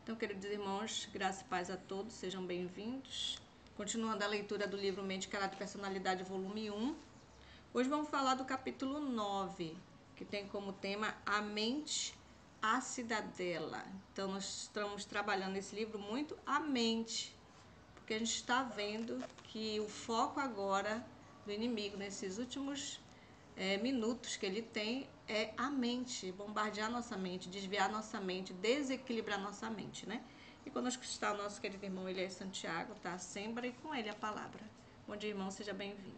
Então, queridos irmãos, graça e paz a todos, sejam bem-vindos. Continuando a leitura do livro Mente, Caráter e Personalidade, volume 1. Hoje vamos falar do capítulo 9, que tem como tema A Mente, a Cidadela. Então, nós estamos trabalhando nesse livro muito a mente, porque a gente está vendo que o foco agora do inimigo, nesses últimos minutos que ele tem, é a mente, bombardear nossa mente, desviar nossa mente, desequilibrar nossa mente, né? E conosco está o nosso querido irmão Elias Santiago, tá? Sembra e com ele a palavra. Bom dia, irmão, seja bem-vindo.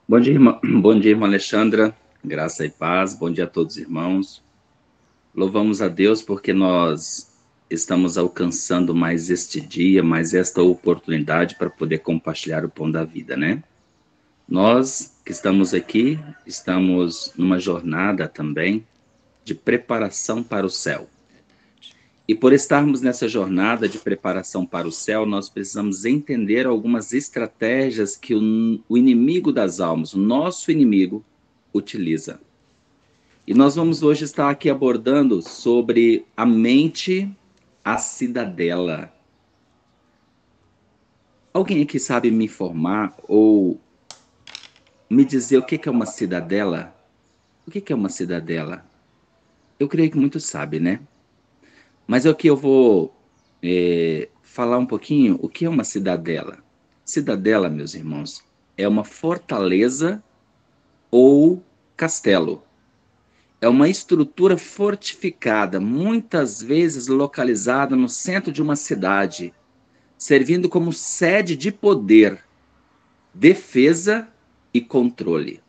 Bom dia, irmã. Bom dia, irmã Alexandra. Graça e paz. Bom dia a todos os irmãos. Louvamos a Deus porque nós estamos alcançando mais este dia, mais esta oportunidade para poder compartilhar o pão da vida, né? Nós que estamos aqui, estamos numa jornada também de preparação para o céu. E por estarmos nessa jornada de preparação para o céu, nós precisamos entender algumas estratégias que o inimigo das almas, o nosso inimigo, utiliza. E nós vamos hoje estar aqui abordando sobre a mente, a cidadela. Alguém aqui sabe me informar ou me dizer o que é uma cidadela? O que é uma cidadela? Eu creio que muitos sabem, né? Mas aqui eu vou falar um pouquinho o que é uma cidadela. Cidadela, meus irmãos, é uma fortaleza ou castelo. É uma estrutura fortificada, muitas vezes localizada no centro de uma cidade, servindo como sede de poder, defesa e controle.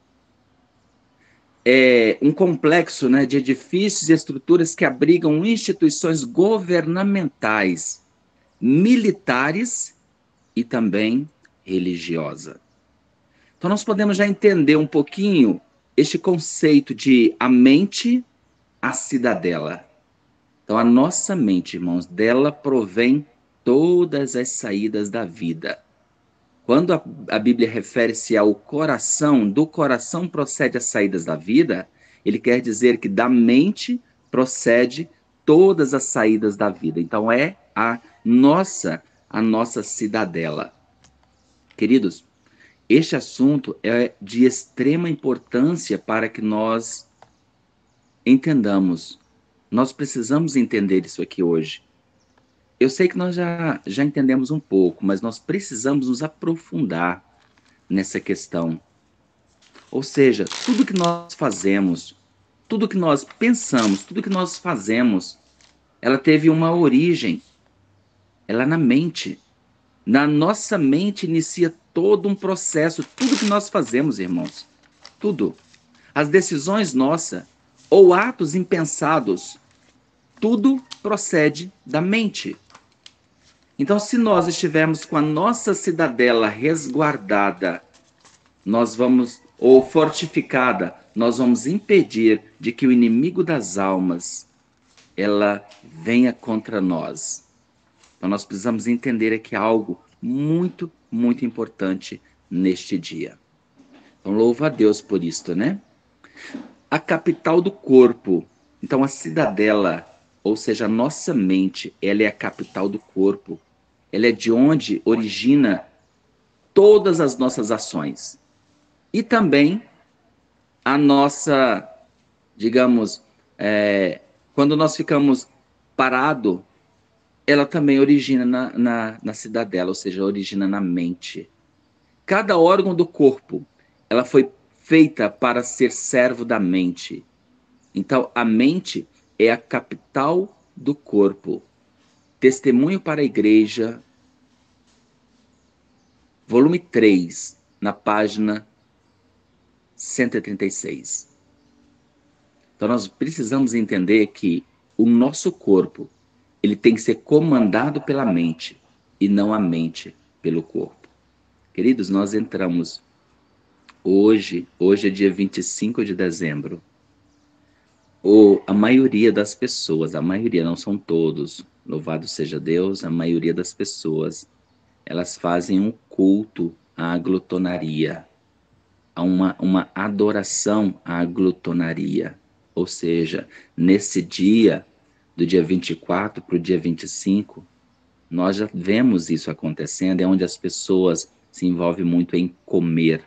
É um complexo, né, de edifícios e estruturas que abrigam instituições governamentais, militares e também religiosa. Então nós podemos já entender um pouquinho este conceito de a mente, a cidadela. Então a nossa mente, irmãos, dela provém todas as saídas da vida. Quando a Bíblia refere-se ao coração, do coração procede as saídas da vida, ele quer dizer que da mente procede todas as saídas da vida. Então é a nossa cidadela. Queridos, este assunto é de extrema importância para que nós entendamos. Nós precisamos entender isso aqui hoje. Eu sei que nós já entendemos um pouco, mas nós precisamos nos aprofundar nessa questão. Ou seja, tudo que nós fazemos, tudo que nós pensamos, tudo que nós fazemos, ela teve uma origem, ela é na mente. Na nossa mente inicia todo um processo, tudo que nós fazemos, irmãos. Tudo. As decisões nossas ou atos impensados, tudo procede da mente. Então, se nós estivermos com a nossa cidadela resguardada, nós vamos, ou fortificada, nós vamos impedir de que o inimigo das almas, ela venha contra nós. Então, nós precisamos entender aqui algo muito, muito importante neste dia. Então, louva a Deus por isto, né? A capital do corpo. Então, a cidadela, ou seja, a nossa mente, ela é a capital do corpo. Ela é de onde origina todas as nossas ações. E também a nossa, digamos, quando nós ficamos parado, ela também origina na cidadela, ou seja, origina na mente. Cada órgão do corpo, ela foi feita para ser servo da mente. Então, a mente é a capital do corpo. Testemunho para a Igreja, volume 3, na página 136. Então, nós precisamos entender que o nosso corpo, ele tem que ser comandado pela mente e não a mente pelo corpo. Queridos, nós entramos hoje é dia 25 de dezembro. A maioria das pessoas, a maioria, não são todos, louvado seja Deus, a maioria das pessoas, elas fazem um culto à glutonaria, a uma adoração à glutonaria. Ou seja, nesse dia, do dia 24 para o dia 25, nós já vemos isso acontecendo, é onde as pessoas se envolvem muito em comer.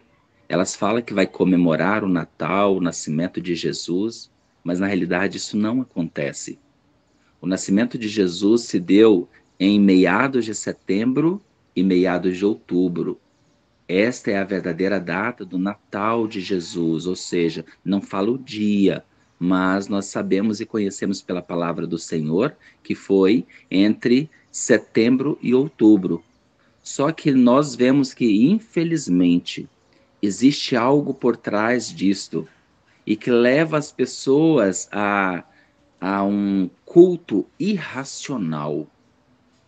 Elas falam que vai comemorar o Natal, o nascimento de Jesus, mas na realidade isso não acontece. O nascimento de Jesus se deu em meados de setembro e meados de outubro. Esta é a verdadeira data do Natal de Jesus, ou seja, não fala o dia, mas nós sabemos e conhecemos pela palavra do Senhor que foi entre setembro e outubro. Só que nós vemos que, infelizmente, existe algo por trás disto e que leva as pessoas a um culto irracional,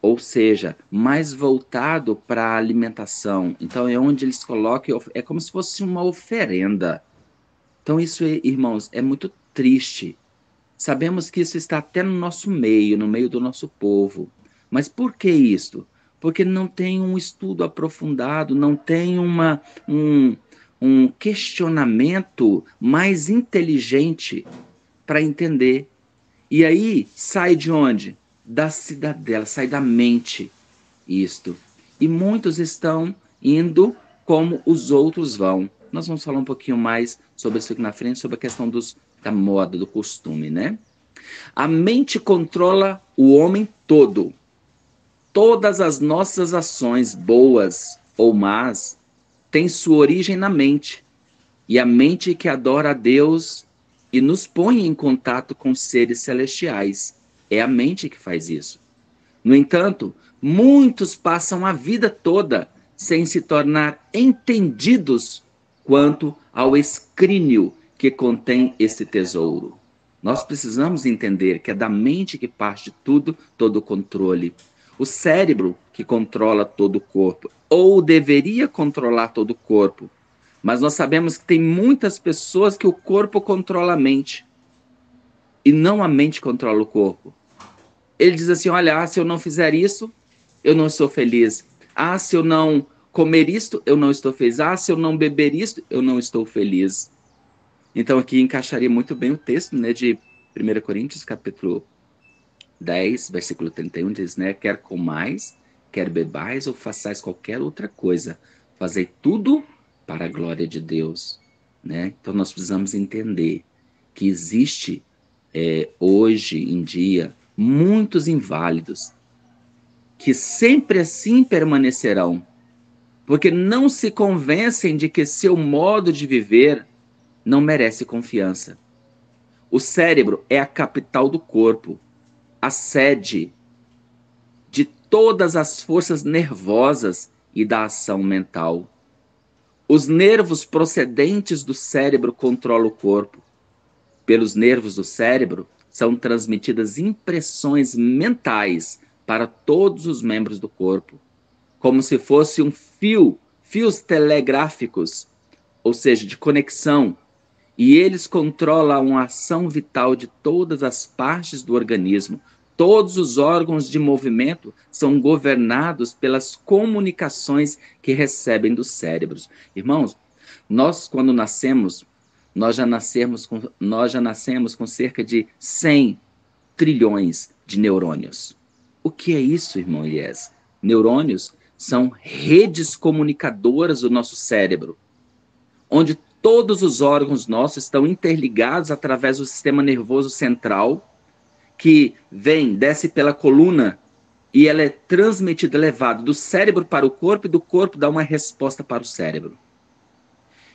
ou seja, mais voltado para a alimentação. Então é onde eles colocam, é como se fosse uma oferenda. Então isso, irmãos, é muito triste. Sabemos que isso está até no nosso meio, no meio do nosso povo. Mas por que isso? Porque não tem um estudo aprofundado, não tem um questionamento mais inteligente para entender. E aí sai de onde? Da cidadela, sai da mente isto. E muitos estão indo como os outros vão. Nós vamos falar um pouquinho mais sobre isso aqui na frente, sobre a questão da moda, do costume, né? A mente controla o homem todo. Todas as nossas ações, boas ou más, têm sua origem na mente. E a mente que adora a Deus e nos põe em contato com seres celestiais. É a mente que faz isso. No entanto, muitos passam a vida toda sem se tornar entendidos quanto ao escrínio que contém esse tesouro. Nós precisamos entender que é da mente que parte tudo, todo o controle. O cérebro que controla todo o corpo, ou deveria controlar todo o corpo. Mas nós sabemos que tem muitas pessoas que o corpo controla a mente. E não a mente controla o corpo. Ele diz assim, olha, se eu não fizer isso, eu não estou feliz. Ah, se eu não comer isto, eu não estou feliz. Ah, se eu não beber isto, eu não estou feliz. Então aqui encaixaria muito bem o texto, né, de 1 Coríntios, capítulo 10, versículo 31, diz, né, quer comais, quer bebais ou façais qualquer outra coisa, fazei tudo para a glória de Deus, né? Então nós precisamos entender que existe hoje em dia muitos inválidos que sempre assim permanecerão, porque não se convencem de que seu modo de viver não merece confiança. O cérebro é a capital do corpo, a sede de todas as forças nervosas e da ação mental. Os nervos procedentes do cérebro controlam o corpo. Pelos nervos do cérebro são transmitidas impressões mentais para todos os membros do corpo, como se fosse fios telegráficos, ou seja, de conexão, e eles controlam a ação vital de todas as partes do organismo. Todos os órgãos de movimento são governados pelas comunicações que recebem dos cérebros. Irmãos, nós quando nascemos, nós já nascemos com cerca de 100 trilhões de neurônios. O que é isso, irmão Elias? Neurônios são redes comunicadoras do nosso cérebro, onde todos os órgãos nossos estão interligados através do sistema nervoso central, que desce pela coluna e ela é transmitida, levada do cérebro para o corpo e do corpo dá uma resposta para o cérebro.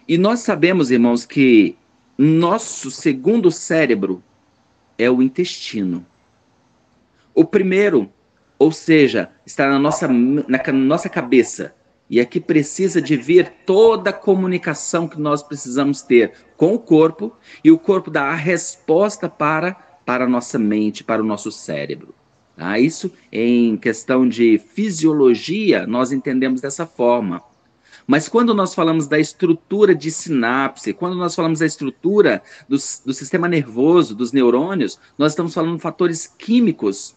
E nós sabemos, irmãos, que nosso segundo cérebro é o intestino. O primeiro, ou seja, está na nossa cabeça. E aqui precisa de vir toda a comunicação que nós precisamos ter com o corpo, e o corpo dá a resposta para a nossa mente, para o nosso cérebro. Tá? Isso, em questão de fisiologia, nós entendemos dessa forma. Mas quando nós falamos da estrutura de sinapse, quando nós falamos da estrutura do sistema nervoso, dos neurônios, nós estamos falando de fatores químicos.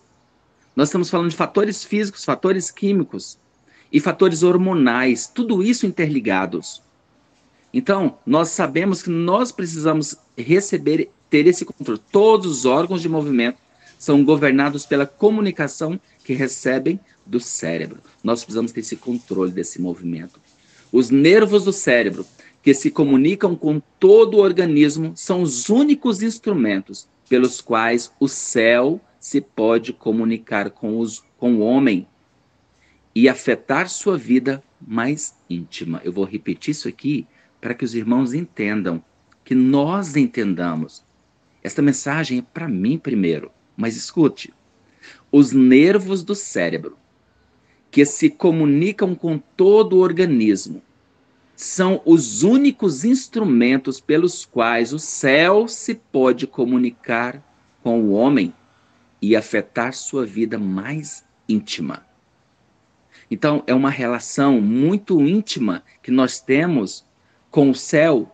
Nós estamos falando de fatores físicos, fatores químicos e fatores hormonais, tudo isso interligados. Então, nós sabemos que nós precisamos ter esse controle. Todos os órgãos de movimento são governados pela comunicação que recebem do cérebro. Nós precisamos ter esse controle desse movimento. Os nervos do cérebro, que se comunicam com todo o organismo, são os únicos instrumentos pelos quais o céu se pode comunicar com o homem e afetar sua vida mais íntima. Eu vou repetir isso aqui para que os irmãos entendam, que nós entendamos. Esta mensagem é para mim primeiro, mas escute. Os nervos do cérebro, que se comunicam com todo o organismo, são os únicos instrumentos pelos quais o céu se pode comunicar com o homem e afetar sua vida mais íntima. Então, é uma relação muito íntima que nós temos com o céu,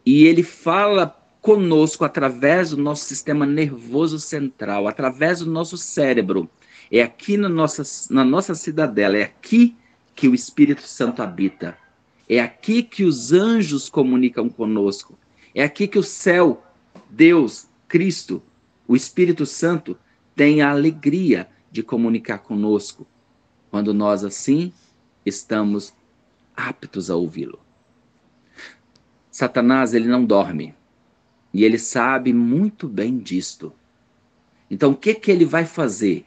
e ele fala conosco através do nosso sistema nervoso central, através do nosso cérebro. É aqui na nossa cidadela, é aqui que o Espírito Santo habita. É aqui que os anjos comunicam conosco. É aqui que o céu, Deus, Cristo, o Espírito Santo, tem a alegria de comunicar conosco, quando nós, assim, estamos aptos a ouvi-lo. Satanás, ele não dorme. E ele sabe muito bem disto. Então, o que ele vai fazer?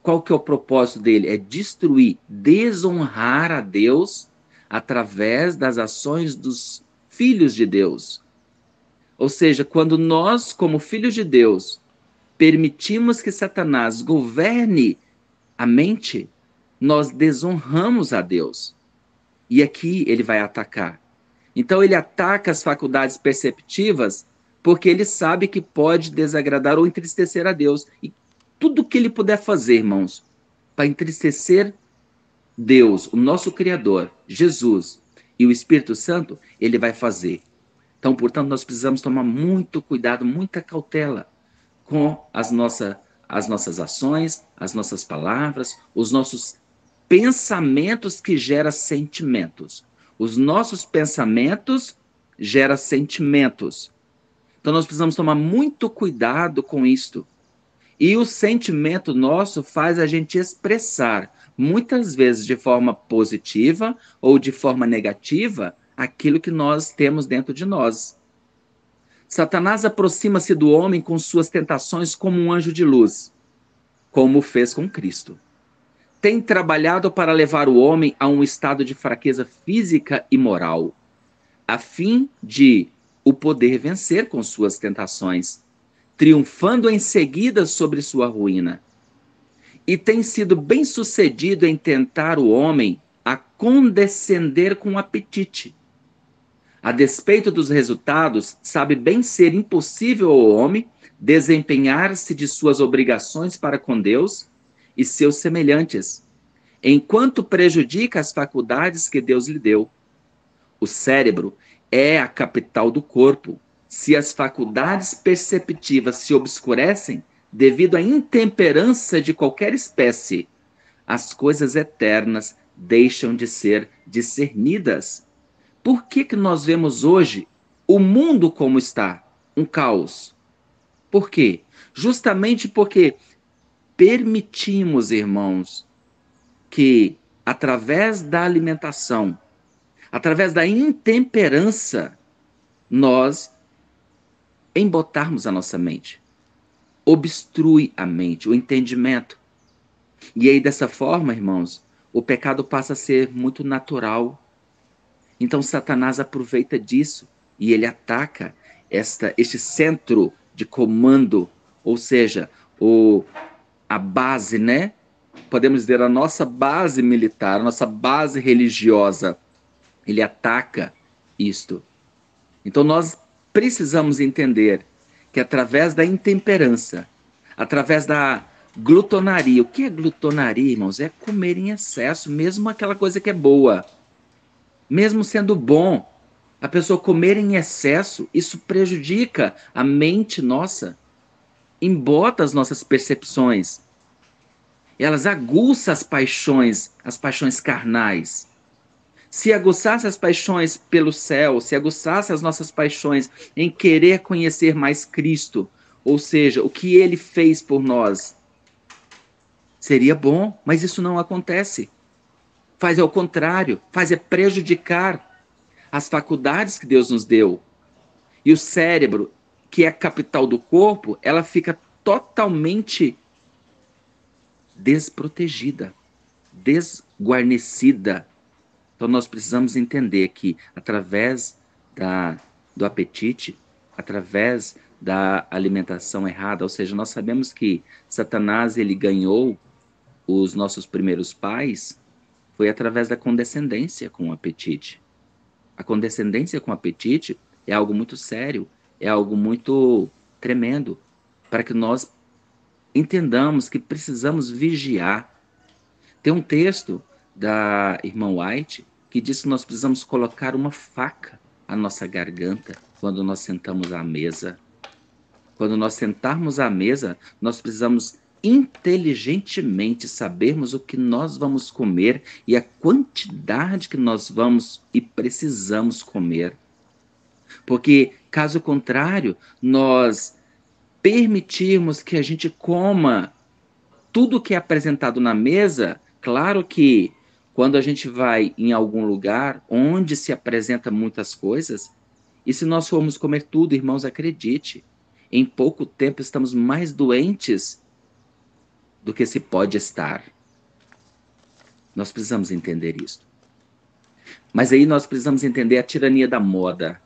Qual que é o propósito dele? É destruir, desonrar a Deus através das ações dos filhos de Deus. Ou seja, quando nós, como filhos de Deus, permitimos que Satanás governe a mente, nós desonramos a Deus. E aqui ele vai atacar. Então ele ataca as faculdades perceptivas porque ele sabe que pode desagradar ou entristecer a Deus. E tudo que ele puder fazer, irmãos, para entristecer Deus, o nosso Criador, Jesus e o Espírito Santo, ele vai fazer. Então, portanto, nós precisamos tomar muito cuidado, muita cautela com as nossas ações, as nossas palavras, os nossos pensamentos que geram sentimentos. Os nossos pensamentos geram sentimentos. Então, nós precisamos tomar muito cuidado com isto. E o sentimento nosso faz a gente expressar, muitas vezes de forma positiva ou de forma negativa, aquilo que nós temos dentro de nós. Satanás aproxima-se do homem com suas tentações como um anjo de luz, como fez com Cristo. Tem trabalhado para levar o homem a um estado de fraqueza física e moral, a fim de o poder vencer com suas tentações, triunfando em seguida sobre sua ruína. E tem sido bem-sucedido em tentar o homem a condescender com o apetite. A despeito dos resultados, sabe bem ser impossível ao homem desempenhar-se de suas obrigações para com Deus e seus semelhantes, enquanto prejudica as faculdades que Deus lhe deu. O cérebro é a capital do corpo. Se as faculdades perceptivas se obscurecem devido à intemperança de qualquer espécie, as coisas eternas deixam de ser discernidas. Por que nós vemos hoje o mundo como está? Um caos. Por quê? Justamente porque permitimos, irmãos, que através da alimentação, através da intemperança, nós embotarmos a nossa mente. Obstrui a mente, o entendimento. E aí, dessa forma, irmãos, o pecado passa a ser muito natural. Então, Satanás aproveita disso e ele ataca este centro de comando, ou seja, a base, né? Podemos dizer, a nossa base militar, a nossa base religiosa. Ele ataca isto. Então, nós precisamos entender que através da intemperança, através da glutonaria. O que é glutonaria, irmãos? É comer em excesso, mesmo aquela coisa que é boa. Mesmo sendo bom, a pessoa comer em excesso, isso prejudica a mente nossa, embota as nossas percepções. Elas aguçam as paixões carnais. Se aguçasse as paixões pelo céu, se aguçasse as nossas paixões em querer conhecer mais Cristo, ou seja, o que ele fez por nós, seria bom, mas isso não acontece. Faz ao contrário, faz é prejudicar as faculdades que Deus nos deu. E o cérebro, que é a capital do corpo, ela fica totalmente desprotegida, desguarnecida. Então nós precisamos entender que através do apetite, através da alimentação errada, ou seja, nós sabemos que Satanás ele ganhou os nossos primeiros pais foi através da condescendência com o apetite. A condescendência com o apetite é algo muito sério, é algo muito tremendo, para que nós entendamos que precisamos vigiar. Tem um texto da irmã White que diz que nós precisamos colocar uma faca à nossa garganta quando nós sentamos à mesa. Quando nós sentarmos à mesa, nós precisamos inteligentemente sabermos o que nós vamos comer e a quantidade que nós vamos e precisamos comer. Porque, caso contrário, nós permitirmos que a gente coma tudo que é apresentado na mesa, claro que quando a gente vai em algum lugar onde se apresenta muitas coisas, e se nós formos comer tudo, irmãos, acredite, em pouco tempo estamos mais doentes do que se pode estar. Nós precisamos entender isso. Mas aí nós precisamos entender a tirania da moda.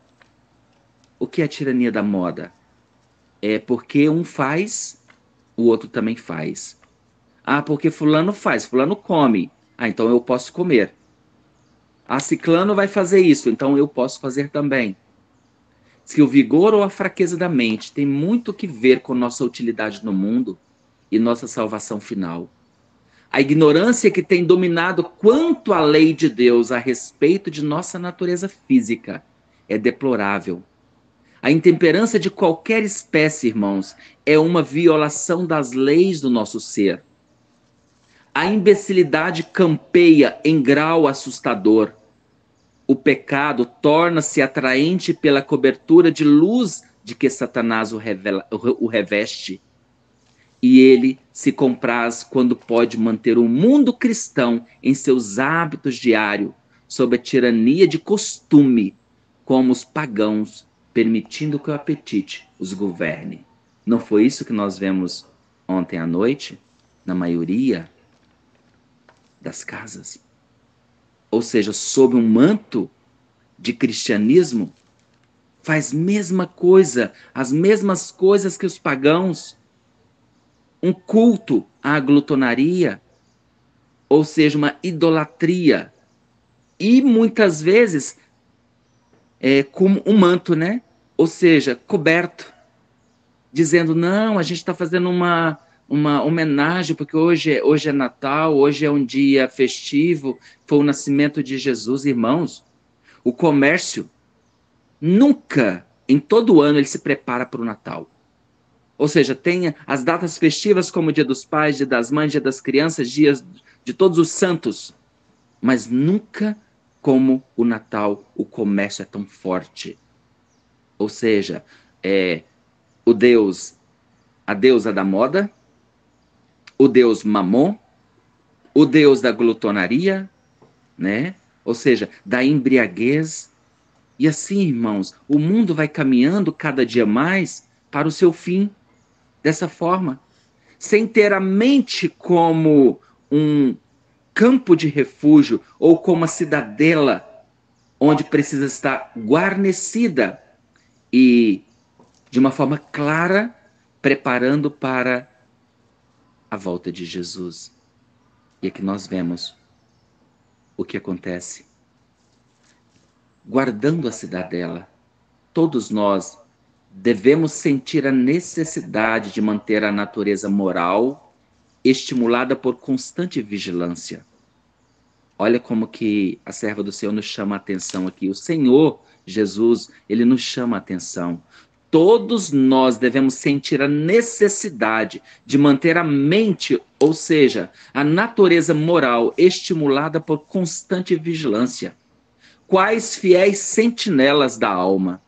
O que é a tirania da moda? É porque um faz, o outro também faz. Ah, porque fulano faz, fulano come. Ah, então eu posso comer. Ah, ciclano vai fazer isso, então eu posso fazer também. Se o vigor ou a fraqueza da mente tem muito que ver com nossa utilidade no mundo e nossa salvação final. A ignorância que tem dominado quanto à lei de Deus a respeito de nossa natureza física é deplorável. A intemperança de qualquer espécie, irmãos, é uma violação das leis do nosso ser. A imbecilidade campeia em grau assustador. O pecado torna-se atraente pela cobertura de luz de que Satanás o reveste. E ele se compraz quando pode manter o mundo cristão em seus hábitos diários, sob a tirania de costume, como os pagãos, permitindo que o apetite os governe. Não foi isso que nós vemos ontem à noite, na maioria das casas? Ou seja, sob um manto de cristianismo, faz mesma coisa, as mesmas coisas que os pagãos, um culto à glutonaria, ou seja, uma idolatria, e muitas vezes como um manto, né? Ou seja, coberto, dizendo, não, a gente está fazendo uma homenagem, porque hoje é Natal, hoje é um dia festivo, foi o nascimento de Jesus, irmãos. O comércio nunca, em todo ano, ele se prepara para o Natal. Ou seja, tem as datas festivas como o Dia dos Pais, Dia das Mães, Dia das Crianças, dias de todos os santos. Mas nunca como o Natal, o comércio é tão forte. Ou seja, a deusa da moda, o deus Mamon, o deus da glutonaria, né? Ou seja, da embriaguez. E assim, irmãos, o mundo vai caminhando cada dia mais para o seu fim, dessa forma, sem ter a mente como um campo de refúgio ou como uma cidadela onde precisa estar guarnecida e, de uma forma clara, preparando para a volta de Jesus. E aqui nós vemos o que acontece. Guardando a cidadela, todos nós devemos sentir a necessidade de manter a natureza moral estimulada por constante vigilância. Olha como que a serva do Senhor nos chama a atenção aqui. O Senhor Jesus, ele nos chama a atenção. Todos nós devemos sentir a necessidade de manter a mente, ou seja, a natureza moral estimulada por constante vigilância. Quais fiéis sentinelas da alma,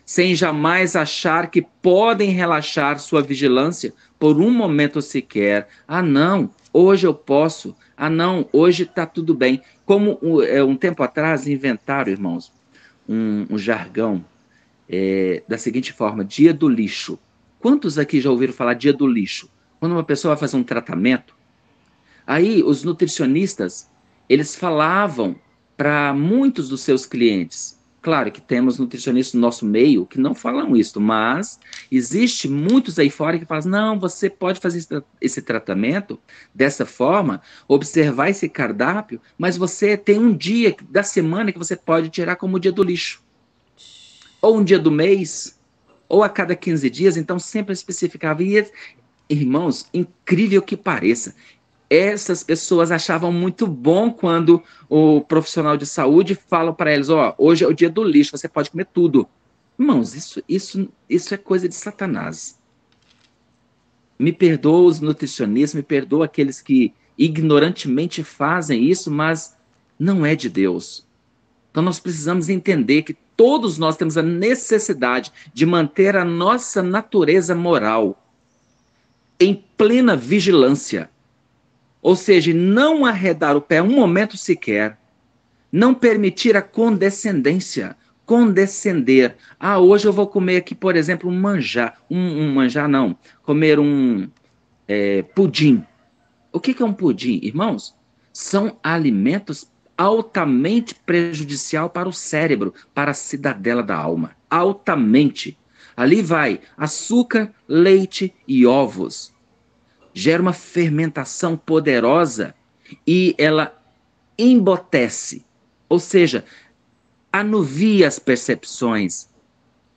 sem jamais achar que podem relaxar sua vigilância por um momento sequer. Ah, não, hoje eu posso. Ah, não, hoje está tudo bem. Como um tempo atrás inventaram, irmãos, um jargão da seguinte forma: dia do lixo. Quantos aqui já ouviram falar dia do lixo? Quando uma pessoa vai fazer um tratamento, aí os nutricionistas, eles falavam para muitos dos seus clientes. Claro que temos nutricionistas no nosso meio que não falam isso, mas existe muitos aí fora que falam: não, você pode fazer esse tratamento dessa forma, observar esse cardápio, mas você tem um dia da semana que você pode tirar como o dia do lixo. Ou um dia do mês, ou a cada 15 dias, então sempre especificava. E, irmãos, incrível que pareça, essas pessoas achavam muito bom quando o profissional de saúde fala para eles: ó, hoje é o dia do lixo, você pode comer tudo. Irmãos, isso é coisa de Satanás. Me perdoa os nutricionistas, me perdoa aqueles que ignorantemente fazem isso, mas não é de Deus. Então nós precisamos entender que todos nós temos a necessidade de manter a nossa natureza moral em plena vigilância. Ou seja, não arredar o pé um momento sequer, não permitir a condescendência, condescender. Ah, hoje eu vou comer aqui, por exemplo, um manjar, manjar não, comer um pudim. O que é um pudim, irmãos? São alimentos altamente prejudicial para o cérebro, para a cidadela da alma. Altamente. Ali vai açúcar, leite e ovos. Gera uma fermentação poderosa e ela embotece, ou seja, anuvia as percepções.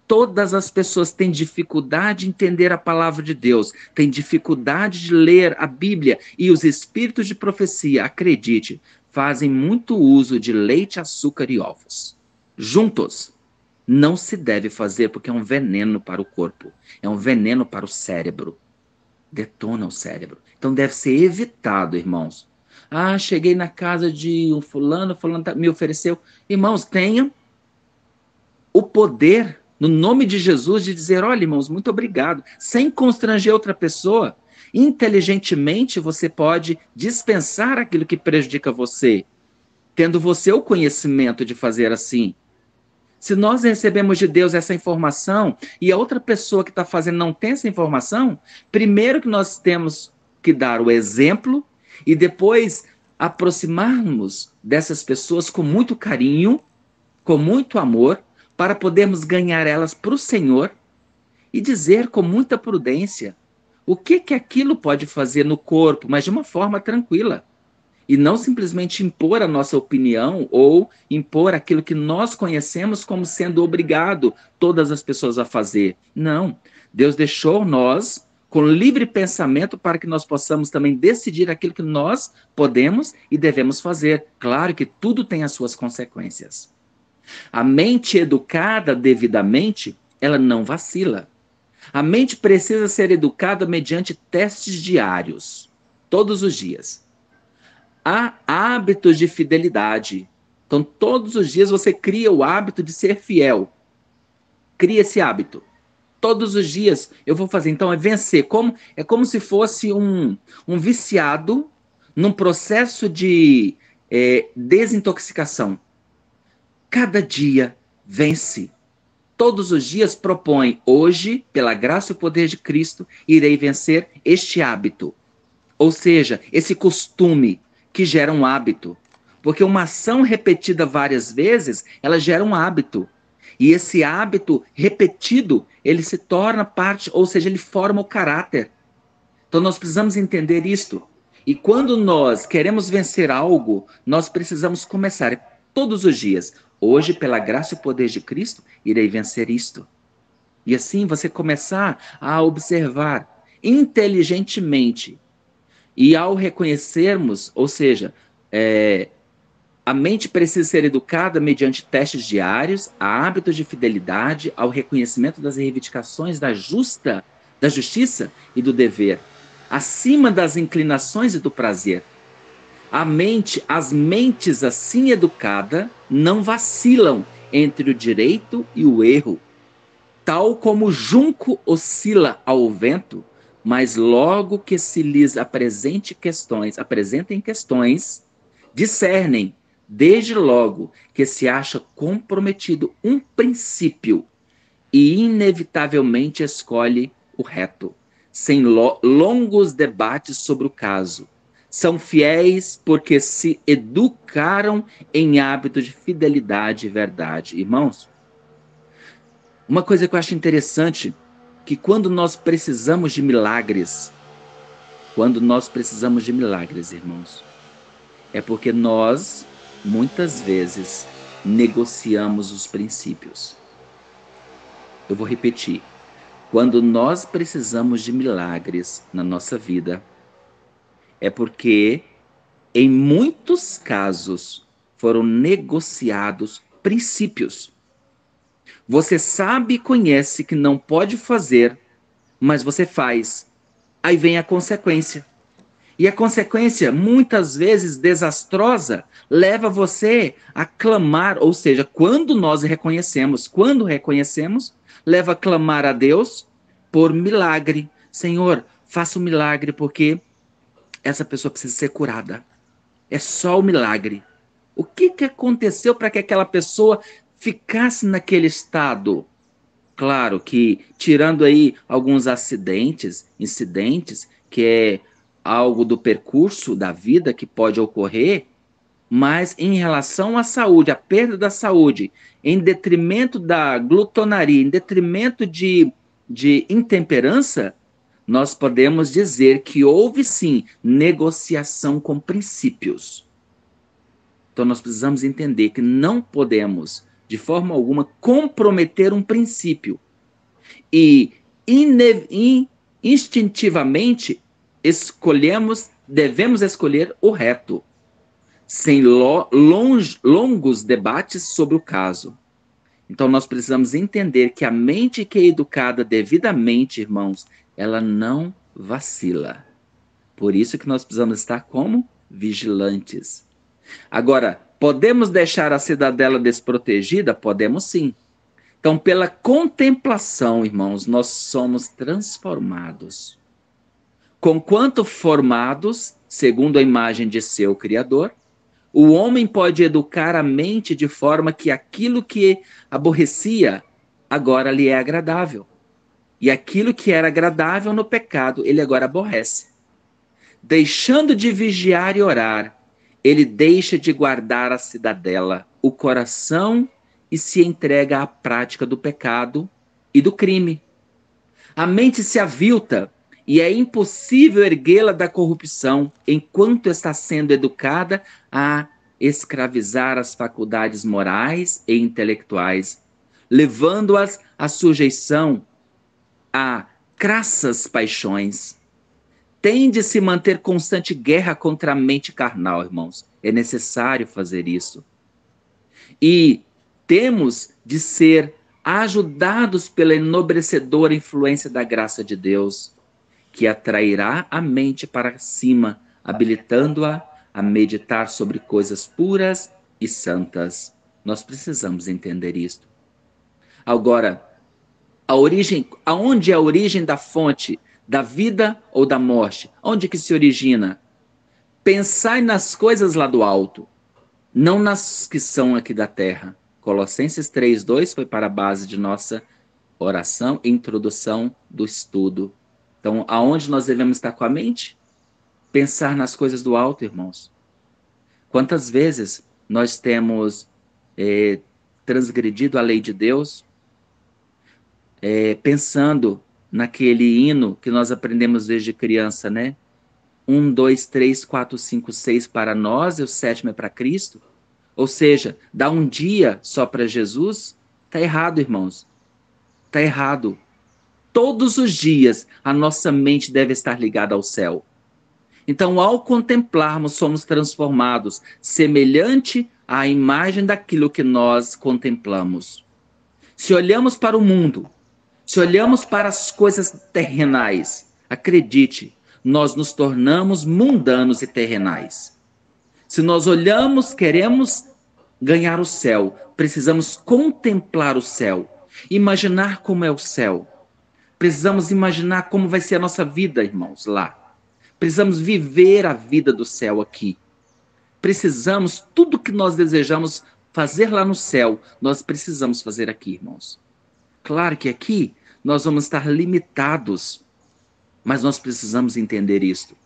Todas as pessoas têm dificuldade de entender a palavra de Deus, têm dificuldade de ler a Bíblia, e os espíritos de profecia, acredite, fazem muito uso de leite, açúcar e ovos. Juntos. Não se deve fazer porque é um veneno para o corpo, é um veneno para o cérebro. Detona o cérebro. Então deve ser evitado, irmãos. Ah, cheguei na casa de um fulano, me ofereceu. Irmãos, tenham o poder, no nome de Jesus, de dizer: olha, irmãos, muito obrigado, sem constranger outra pessoa. Inteligentemente, você pode dispensar aquilo que prejudica você, tendo você o conhecimento de fazer assim. Se nós recebemos de Deus essa informação e a outra pessoa que está fazendo não tem essa informação, primeiro que nós temos que dar o exemplo e depois aproximarmos dessas pessoas com muito carinho, com muito amor, para podermos ganhar elas para o Senhor e dizer com muita prudência o que aquilo pode fazer no corpo, mas de uma forma tranquila. E não simplesmente impor a nossa opinião ou impor aquilo que nós conhecemos como sendo obrigado todas as pessoas a fazer. Não. Deus deixou nós com livre pensamento para que nós possamos também decidir aquilo que nós podemos e devemos fazer. Claro que tudo tem as suas consequências. A mente educada devidamente, ela não vacila. A mente precisa ser educada mediante testes diários, todos os dias. Há hábitos de fidelidade. Então, todos os dias você cria o hábito de ser fiel. Cria esse hábito. Todos os dias eu vou fazer. Então, é vencer. É como se fosse um viciado num processo de desintoxicação. Cada dia vence. Todos os dias propõe: hoje, pela graça e o poder de Cristo, irei vencer este hábito. Ou seja, esse costume que gera um hábito. Porque uma ação repetida várias vezes, ela gera um hábito. E esse hábito repetido, ele se torna parte, ou seja, ele forma o caráter. Então nós precisamos entender isto. E quando nós queremos vencer algo, nós precisamos começar todos os dias. Hoje, pela graça e o poder de Cristo, irei vencer isto. E assim você começar a observar inteligentemente. E ao reconhecermos, ou seja, a mente precisa ser educada mediante testes diários, a hábitos de fidelidade, ao reconhecimento das reivindicações da justiça e do dever, acima das inclinações e do prazer. As mentes assim educadas não vacilam entre o direito e o erro. tal como o junco oscila ao vento, mas logo que se lhes apresentem questões, discernem, desde logo que se acha comprometido um princípio e inevitavelmente escolhe o reto, sem longos debates sobre o caso. São fiéis porque se educaram em hábito de fidelidade e verdade. Irmãos, uma coisa que eu acho interessante, que quando nós precisamos de milagres, irmãos, é porque nós, muitas vezes, negociamos os princípios. Eu vou repetir. Quando nós precisamos de milagres na nossa vida, é porque, em muitos casos, foram negociados princípios. Você sabe e conhece que não pode fazer, mas você faz. Aí vem a consequência. E a consequência, muitas vezes desastrosa, leva você a clamar, ou seja, quando reconhecemos, leva a clamar a Deus por milagre. Senhor, faça um milagre porque essa pessoa precisa ser curada. É só o milagre. O que aconteceu para que aquela pessoa ficasse naquele estado? Claro que, tirando aí alguns incidentes, que é algo do percurso da vida que pode ocorrer, mas em relação à saúde, a perda da saúde, em detrimento da glutonaria, em detrimento de intemperança, nós podemos dizer que houve sim negociação com princípios. Então nós precisamos entender que não podemos, de forma alguma, comprometer um princípio. E instintivamente devemos escolher o reto, sem longos debates sobre o caso. Então nós precisamos entender que a mente que é educada devidamente, irmãos, ela não vacila. Por isso que nós precisamos estar como vigilantes. Agora, podemos deixar a cidadela desprotegida? Podemos sim. Então, pela contemplação, irmãos, nós somos transformados. Conquanto formados, segundo a imagem de seu Criador, o homem pode educar a mente de forma que aquilo que aborrecia, agora lhe é agradável. E aquilo que era agradável no pecado, ele agora aborrece. Deixando de vigiar e orar, ele deixa de guardar a cidadela, o coração, e se entrega à prática do pecado e do crime. A mente se avilta e é impossível erguê-la da corrupção enquanto está sendo educada a escravizar as faculdades morais e intelectuais, levando-as à sujeição a crassas paixões. Tem de se manter constante guerra contra a mente carnal, irmãos. É necessário fazer isso. E temos de ser ajudados pela enobrecedora influência da graça de Deus, que atrairá a mente para cima, habilitando-a a meditar sobre coisas puras e santas. Nós precisamos entender isto. Agora, aonde é a origem da fonte da vida ou da morte? Onde que se origina? Pensai nas coisas lá do alto, não nas que são aqui da terra. Colossenses 3:2 foi para a base de nossa oração e introdução do estudo. Então, aonde nós devemos estar com a mente? Pensar nas coisas do alto, irmãos. Quantas vezes nós temos transgredido a lei de Deus, pensando naquele hino que nós aprendemos desde criança, né? 1, 2, 3, 4, 5, 6 para nós e o 7º é para Cristo. Ou seja, dá um dia só para Jesus. Está errado, irmãos. Está errado. Todos os dias a nossa mente deve estar ligada ao céu. Então, ao contemplarmos, somos transformados, semelhante à imagem daquilo que nós contemplamos. Se olhamos para o mundo, se olhamos para as coisas terrenais, acredite, nós nos tornamos mundanos e terrenais. Se nós olhamos, queremos ganhar o céu, precisamos contemplar o céu. imaginar como é o céu. Precisamos imaginar como vai ser a nossa vida, irmãos, lá. Precisamos viver a vida do céu aqui. Precisamos, tudo que nós desejamos fazer lá no céu, nós precisamos fazer aqui, irmãos. Claro que aqui nós vamos estar limitados, mas nós precisamos entender isto.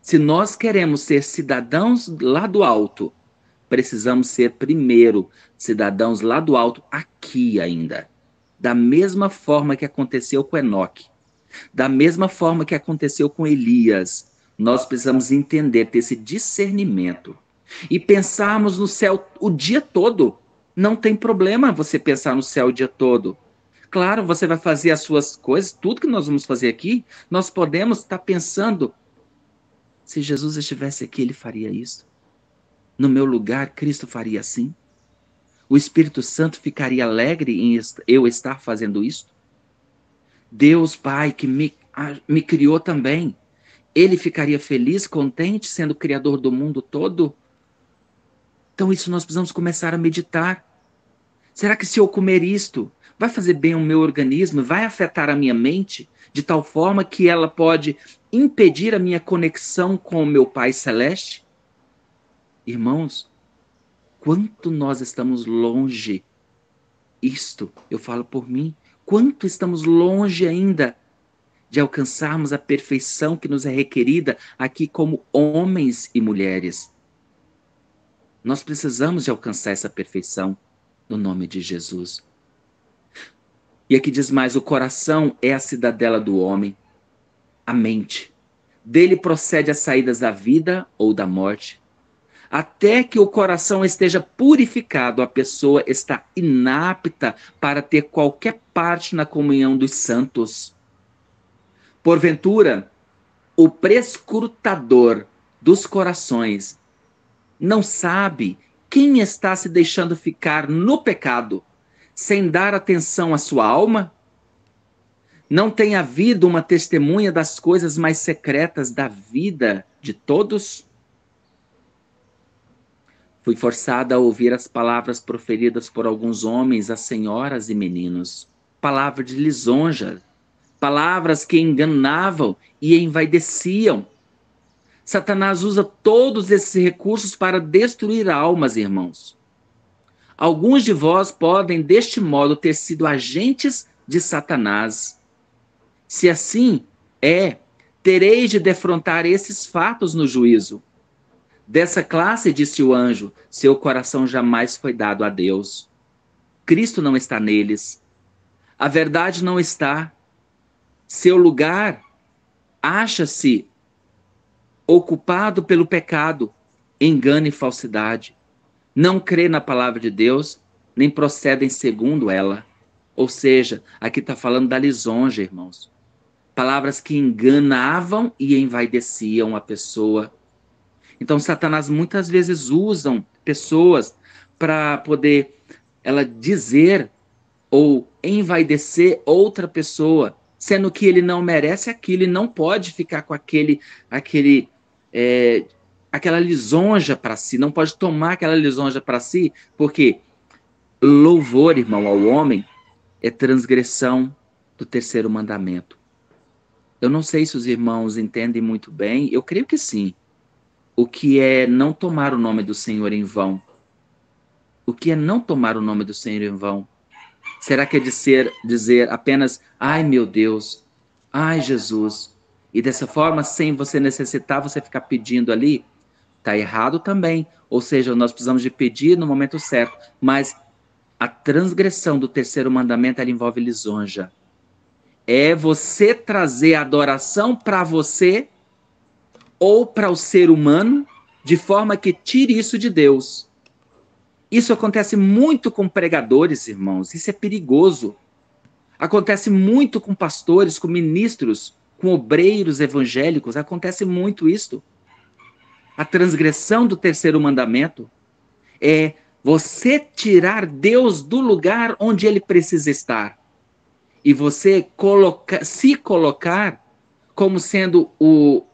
Se nós queremos ser cidadãos lá do alto, precisamos ser primeiro cidadãos lá do alto aqui ainda. Da mesma forma que aconteceu com Enoque, da mesma forma que aconteceu com Elias, nós precisamos entender, ter esse discernimento e pensarmos no céu o dia todo. Não tem problema você pensar no céu o dia todo. Claro, você vai fazer as suas coisas, tudo que nós vamos fazer aqui, nós podemos estar pensando, se Jesus estivesse aqui, ele faria isso. No meu lugar, Cristo faria assim. O Espírito Santo ficaria alegre em eu estar fazendo isso. Deus Pai, que me criou também, ele ficaria feliz, contente, sendo criador do mundo todo? Então isso nós precisamos começar a meditar. Será que se eu comer isto, vai fazer bem ao meu organismo, vai afetar a minha mente, de tal forma que ela pode impedir a minha conexão com o meu Pai Celeste? Irmãos, quanto nós estamos longe, isto eu falo por mim, quanto estamos longe ainda de alcançarmos a perfeição que nos é requerida aqui como homens e mulheres. Nós precisamos de alcançar essa perfeição no nome de Jesus. E aqui diz mais, o coração é a cidadela do homem, a mente. Dele procede as saídas da vida ou da morte. Até que o coração esteja purificado, a pessoa está inapta para ter qualquer parte na comunhão dos santos. Porventura, o prescrutador dos corações não sabe quem está se deixando ficar no pecado, sem dar atenção à sua alma? Não tem havido uma testemunha das coisas mais secretas da vida de todos? Fui forçada a ouvir as palavras proferidas por alguns homens a senhoras e meninos. Palavra de lisonja, palavras que enganavam e envaideciam. Satanás usa todos esses recursos para destruir almas, irmãos. Alguns de vós podem, deste modo, ter sido agentes de Satanás. Se assim é, tereis de defrontar esses fatos no juízo. Dessa classe, disse o anjo, seu coração jamais foi dado a Deus. Cristo não está neles. A verdade não está. Seu lugar acha-se ocupado pelo pecado, engano e falsidade. Não crê na palavra de Deus, nem procedem segundo ela. Ou seja, aqui está falando da lisonja, irmãos. Palavras que enganavam e envaideciam a pessoa. Então, Satanás muitas vezes usam pessoas para poder ela dizer ou envaidecer outra pessoa, sendo que ele não merece aquilo e não pode ficar com aquela lisonja para si, não pode tomar aquela lisonja para si, porque louvor, irmão, ao homem é transgressão do terceiro mandamento. Eu não sei se os irmãos entendem muito bem, eu creio que sim. O que é não tomar o nome do Senhor em vão? O que é não tomar o nome do Senhor em vão? Será que é dizer apenas, ai meu Deus, ai Jesus, e dessa forma, sem você necessitar, você ficar pedindo ali? Está errado também. Ou seja, nós precisamos de pedir no momento certo, mas a transgressão do terceiro mandamento, ela envolve lisonja. É você trazer a adoração para você ou para o ser humano, de forma que tire isso de Deus. Isso acontece muito com pregadores, irmãos, isso é perigoso. Acontece muito com pastores, com ministros, com obreiros evangélicos, acontece muito isso. A transgressão do terceiro mandamento é você tirar Deus do lugar onde ele precisa estar. E você se colocar como sendo o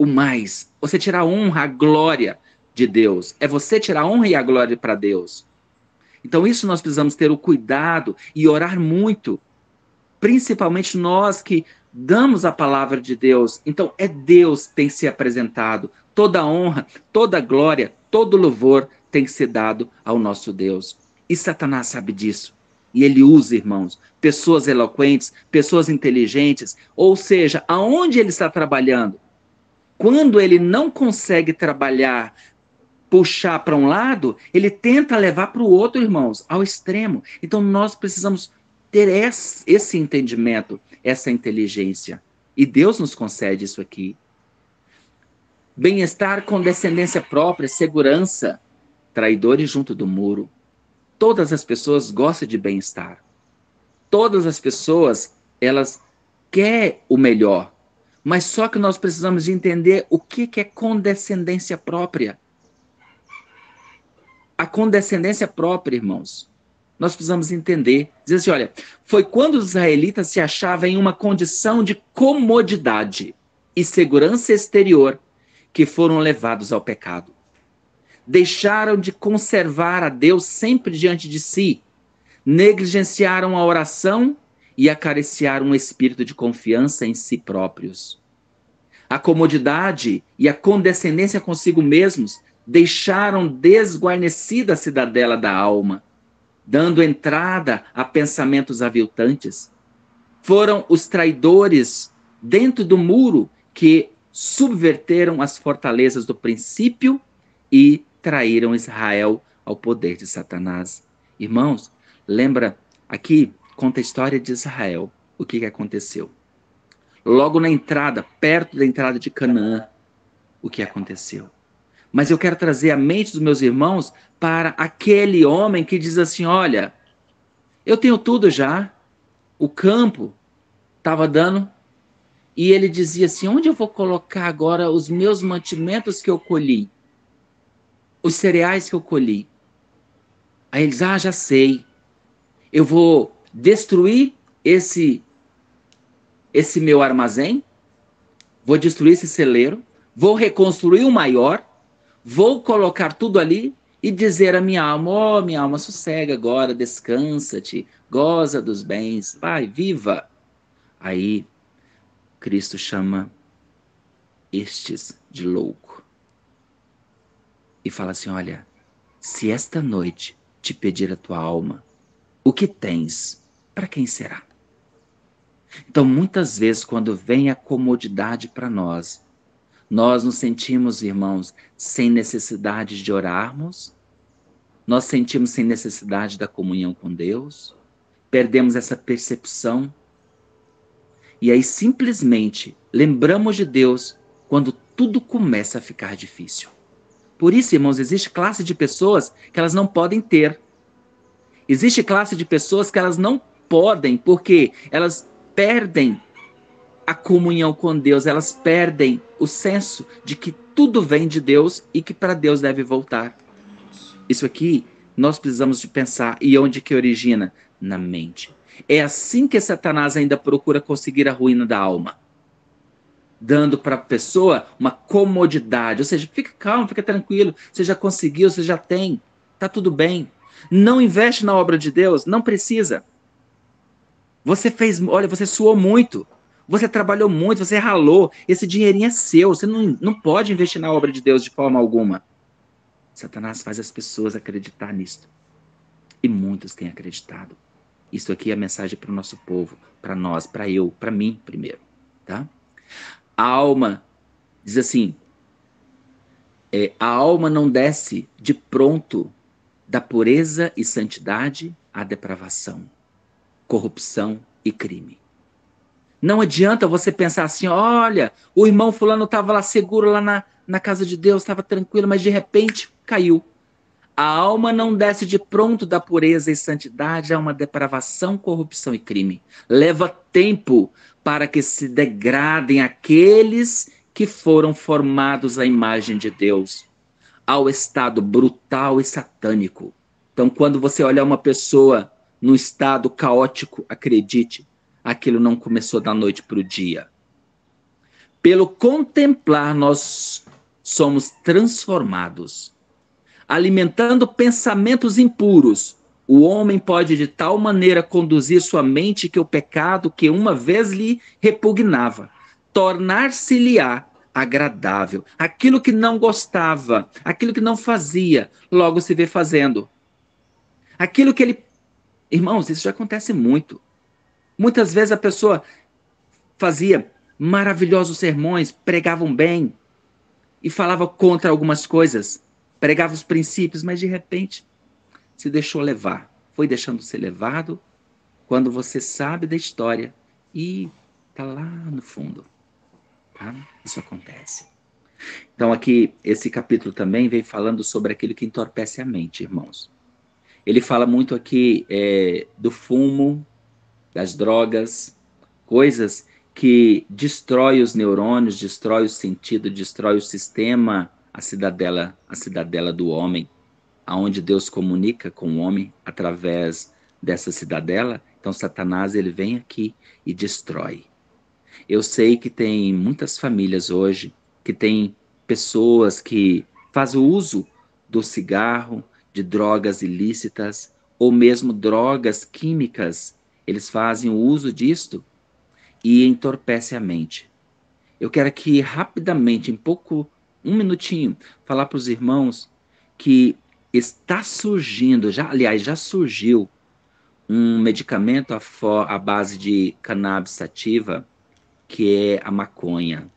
mais. Você tirar a honra, a glória de Deus. É você tirar a honra e a glória para Deus. Então isso nós precisamos ter o cuidado e orar muito, principalmente nós que damos a palavra de Deus. Então é Deus que tem que ser apresentado. Toda honra, toda glória, todo louvor tem que ser dado ao nosso Deus. E Satanás sabe disso. E ele usa, irmãos, pessoas eloquentes, pessoas inteligentes, ou seja, aonde ele está trabalhando. Quando ele não consegue trabalhar, puxar para um lado, ele tenta levar para o outro, irmãos, ao extremo. Então nós precisamos ter esse entendimento, essa inteligência. E Deus nos concede isso aqui. Bem-estar com descendência própria, segurança, traidores junto do muro. Todas as pessoas gostam de bem-estar. Todas as pessoas, elas querem o melhor. Mas só que nós precisamos de entender o que é condescendência própria. A condescendência própria, irmãos, nós precisamos entender. Diz assim, olha, foi quando os israelitas se achavam em uma condição de comodidade e segurança exterior que foram levados ao pecado. Deixaram de conservar a Deus sempre diante de si, negligenciaram a oração e acariciaram um espírito de confiança em si próprios. A comodidade e a condescendência consigo mesmos deixaram desguarnecida a cidadela da alma, dando entrada a pensamentos aviltantes. Foram os traidores dentro do muro que subverteram as fortalezas do princípio e traíram Israel ao poder de Satanás. Irmãos, lembra, aqui conta a história de Israel, o que aconteceu. Logo na entrada, perto da entrada de Canaã, o que aconteceu. Mas eu quero trazer a mente dos meus irmãos para aquele homem que diz assim, olha, eu tenho tudo já, o campo estava dando, e ele dizia assim, onde eu vou colocar agora os meus mantimentos que eu colhi? Os cereais que eu colhi? Aí eles, já sei, eu vou destruir esse meu armazém, vou destruir esse celeiro, vou reconstruir um maior, vou colocar tudo ali e dizer à minha alma, minha alma, sossega agora, descansa-te, goza dos bens, vai, viva. Aí Cristo chama estes de louco e fala assim, olha, se esta noite te pedir a tua alma, o que tens, para quem será? Então, muitas vezes, quando vem a comodidade para nós nos sentimos, irmãos, sem necessidade de orarmos, nós sentimos sem necessidade da comunhão com Deus, perdemos essa percepção, e aí simplesmente lembramos de Deus quando tudo começa a ficar difícil. Por isso, irmãos, existe classe de pessoas que elas não podem ter. Existe classe de pessoas que elas não podem, porque elas perdem a comunhão com Deus, elas perdem o senso de que tudo vem de Deus e que para Deus deve voltar. Isso aqui nós precisamos de pensar. E onde que origina? Na mente. É assim que Satanás ainda procura conseguir a ruína da alma, dando para a pessoa uma comodidade, ou seja, fica calmo, fica tranquilo, você já conseguiu, você já tem, tá tudo bem. Não investe na obra de Deus, não precisa. Você fez, olha, você suou muito, você trabalhou muito, você ralou, esse dinheirinho é seu, você não pode investir na obra de Deus de forma alguma. Satanás faz as pessoas acreditar nisso. E muitos têm acreditado. Isso aqui é a mensagem para o nosso povo, para nós, para eu, para mim primeiro, tá? A alma, diz assim, a alma não desce de pronto da pureza e santidade à depravação, corrupção e crime. Não adianta você pensar assim, olha, o irmão fulano estava lá seguro, lá na casa de Deus, estava tranquilo, mas de repente caiu. A alma não desce de pronto da pureza e santidade a uma depravação, corrupção e crime. Leva tempo para que se degradem aqueles que foram formados à imagem de Deus, ao estado brutal e satânico. Então, quando você olhar uma pessoa num estado caótico, acredite, aquilo não começou da noite para o dia. Pelo contemplar, nós somos transformados, alimentando pensamentos impuros, O homem pode de tal maneira conduzir sua mente que o pecado que uma vez lhe repugnava, tornar-se-lhe-á agradável. Aquilo que não gostava, aquilo que não fazia, logo se vê fazendo. Aquilo que ele... Irmãos, isso já acontece muito. Muitas vezes a pessoa fazia maravilhosos sermões, pregavam bem e falava contra algumas coisas, pregava os princípios, mas de repente se deixou levar, foi deixando ser levado, quando você sabe da história e tá lá no fundo, tá? Isso acontece. Então aqui, esse capítulo também vem falando sobre aquilo que entorpece a mente, irmãos. Ele fala muito aqui do fumo, das drogas, coisas que destrói os neurônios, destrói o sentido, destrói o sistema, a cidadela do homem, aonde Deus comunica com o homem através dessa cidadela. Então Satanás, ele vem aqui e destrói. Eu sei que tem muitas famílias hoje que tem pessoas que fazem uso do cigarro, de drogas ilícitas ou mesmo drogas químicas. Eles fazem o uso disto e entorpece a mente. Eu quero aqui rapidamente, um minutinho, falar para os irmãos que está surgindo, já surgiu um medicamento à base de cannabis sativa, que é a maconha.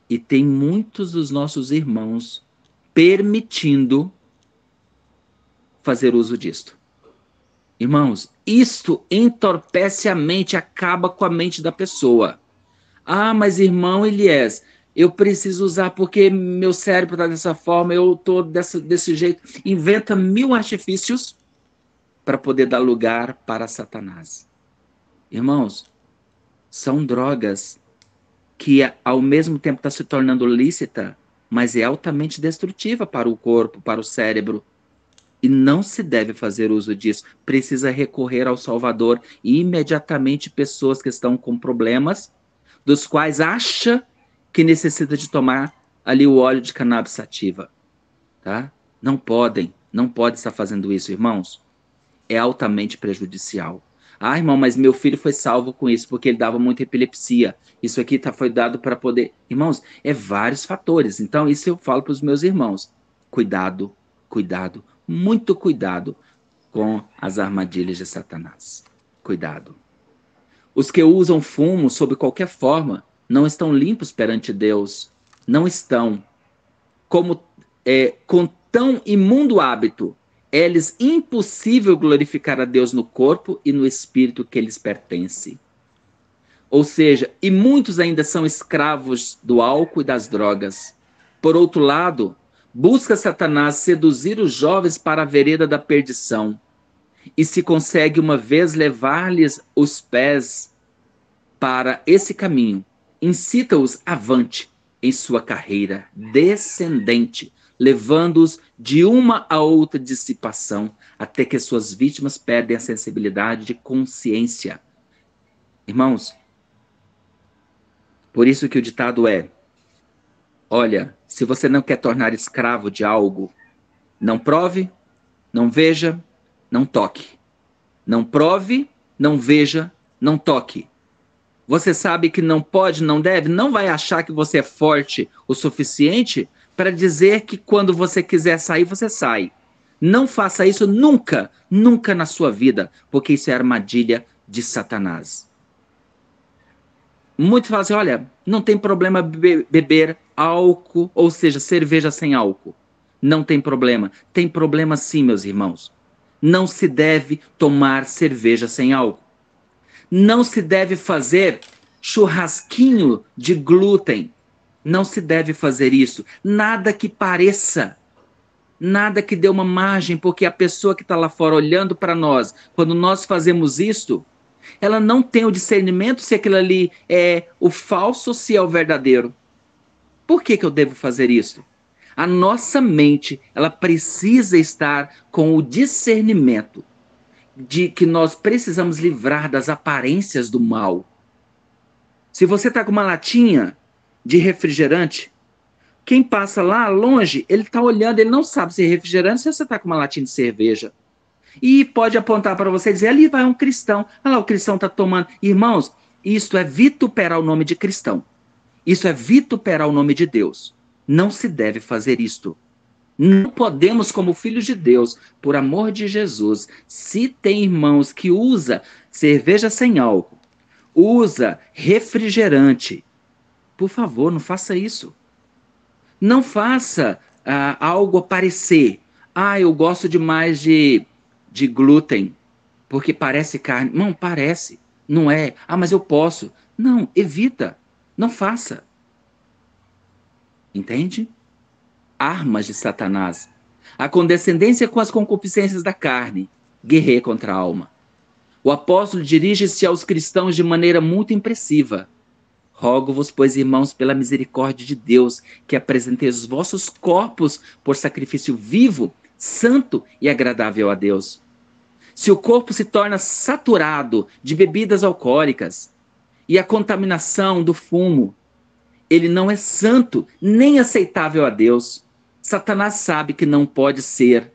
E tem muitos dos nossos irmãos permitindo fazer uso disto. Irmãos, isto entorpece a mente, acaba com a mente da pessoa. Ah, mas irmão Elias, eu preciso usar porque meu cérebro está dessa forma, eu estou desse jeito. Inventa 1000 artifícios para poder dar lugar para Satanás. Irmãos, são drogas que ao mesmo tempo está se tornando lícita, mas é altamente destrutiva para o corpo, para o cérebro. E não se deve fazer uso disso. Precisa recorrer ao Salvador. E imediatamente pessoas que estão com problemas, dos quais acha que necessita de tomar ali o óleo de cannabis sativa. Tá? Não pode estar fazendo isso, irmãos. É altamente prejudicial. Ah, irmão, mas meu filho foi salvo com isso, porque ele dava muita epilepsia. Isso aqui foi dado para poder... Irmãos, é vários fatores. Então, isso eu falo para os meus irmãos. Cuidado, cuidado, muito cuidado com as armadilhas de Satanás. Cuidado. Os que usam fumo sob qualquer forma não estão limpos perante Deus. Não estão. Com tão imundo hábito, é-lhes impossível glorificar a Deus no corpo e no espírito que lhes pertence. Ou seja, e muitos ainda são escravos do álcool e das drogas. Por outro lado, busca Satanás seduzir os jovens para a vereda da perdição. E se consegue uma vez levar-lhes os pés para esse caminho, incita-os avante em sua carreira descendente, levando-os de uma a outra dissipação, até que suas vítimas perdem a sensibilidade de consciência. Irmãos, por isso que o ditado é: olha, se você não quer tornar escravo de algo, não prove, não veja, não toque. Não prove, não veja, não toque. Você sabe que não pode, não deve, não vai achar que você é forte o suficiente para dizer que quando você quiser sair, você sai. Não faça isso nunca, nunca na sua vida, porque isso é armadilha de Satanás. Muitos falam assim, olha, não tem problema beber álcool, ou seja, cerveja sem álcool. Não tem problema. Tem problema sim, meus irmãos. Não se deve tomar cerveja sem álcool. Não se deve fazer churrasquinho de glúten. Não se deve fazer isso. Nada que pareça. Nada que dê uma margem, porque a pessoa que está lá fora olhando para nós, quando nós fazemos isso, ela não tem o discernimento se aquilo ali é o falso ou se é o verdadeiro. Por que eu devo fazer isso? A nossa mente, ela precisa estar com o discernimento de que nós precisamos livrar das aparências do mal. Se você está com uma latinha de refrigerante, quem passa lá longe, ele está olhando, ele não sabe se é refrigerante, se você está com uma latinha de cerveja. E pode apontar para você e dizer, ali vai um cristão. Olha lá, o cristão está tomando. Irmãos, isto é vituperar o nome de cristão. Isso é vituperar o nome de Deus. Não se deve fazer isto. Não podemos, como filhos de Deus, por amor de Jesus, se tem irmãos que usa cerveja sem álcool, usa refrigerante, por favor, não faça isso. Não faça algo parecer. Eu gosto demais de glúten, porque parece carne. Não, parece. Não é. Mas eu posso. Não, evita. Não faça. Entende? Armas de Satanás. A condescendência com as concupiscências da carne. Guerreia contra a alma. O apóstolo dirige-se aos cristãos de maneira muito impressiva. Rogo-vos, pois, irmãos, pela misericórdia de Deus, que apresenteis os vossos corpos por sacrifício vivo, santo e agradável a Deus. Se o corpo se torna saturado de bebidas alcoólicas e a contaminação do fumo, ele não é santo nem aceitável a Deus. Satanás sabe que não pode ser,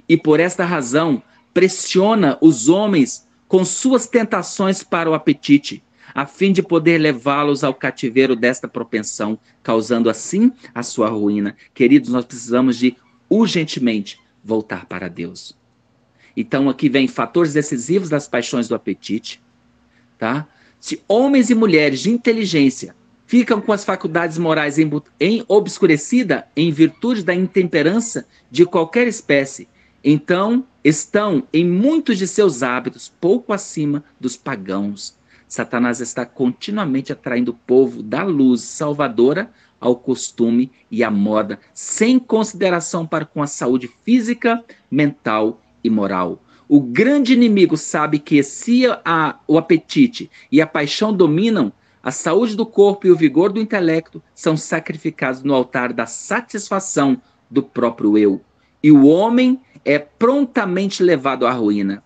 e por esta razão pressiona os homens com suas tentações para o apetite, a fim de poder levá-los ao cativeiro desta propensão, causando assim a sua ruína. Queridos, nós precisamos de urgentemente voltar para Deus. Então aqui vem fatores decisivos das paixões do apetite, tá? Se homens e mulheres de inteligência ficam com as faculdades morais obscurecida em virtude da intemperança de qualquer espécie, então estão em muitos de seus hábitos pouco acima dos pagãos. Satanás está continuamente atraindo o povo da luz salvadora ao costume e à moda, sem consideração para com a saúde física, mental e moral. O grande inimigo sabe que se o apetite e a paixão dominam, a saúde do corpo e o vigor do intelecto são sacrificados no altar da satisfação do próprio eu. E o homem é prontamente levado à ruína.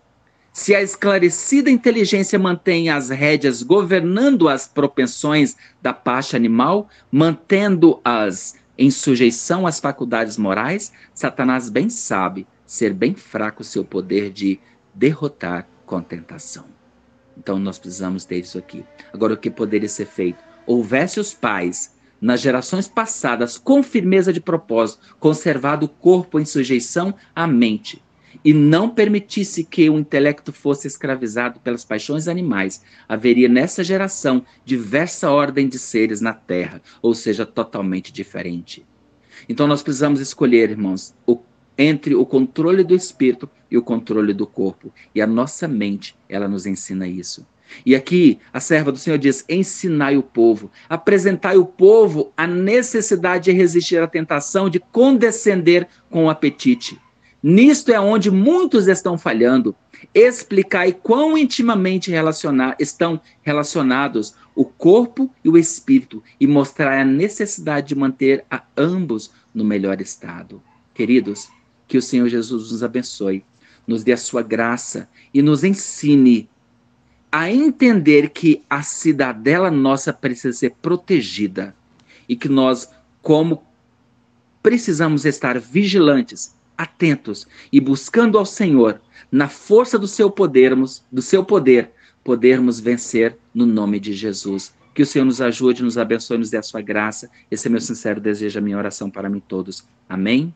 Se a esclarecida inteligência mantém as rédeas governando as propensões da parte animal, mantendo-as em sujeição às faculdades morais, Satanás bem sabe ser bem fraco o seu poder de derrotar com tentação. Então nós precisamos ter isso aqui. Agora, o que poderia ser feito? Houvesse os pais, nas gerações passadas, com firmeza de propósito, conservado o corpo em sujeição à mente, e não permitisse que o intelecto fosse escravizado pelas paixões animais, haveria nessa geração diversa ordem de seres na Terra, ou seja, totalmente diferente. Então nós precisamos escolher, irmãos, entre o controle do espírito e o controle do corpo. E a nossa mente, ela nos ensina isso. E aqui a serva do Senhor diz, ensinai o povo, apresentai o povo a necessidade de resistir à tentação de condescender com o apetite. Nisto é onde muitos estão falhando. Explicai quão intimamente estão relacionados o corpo e o espírito e mostrai a necessidade de manter a ambos no melhor estado. Queridos, que o Senhor Jesus nos abençoe, nos dê a sua graça e nos ensine a entender que a cidadela nossa precisa ser protegida e que nós, como precisamos estar vigilantes, atentos e buscando ao Senhor, na força do seu poder, podermos vencer no nome de Jesus. Que o Senhor nos ajude, nos abençoe, nos dê a sua graça. Esse é meu sincero desejo, a minha oração para mim todos. Amém?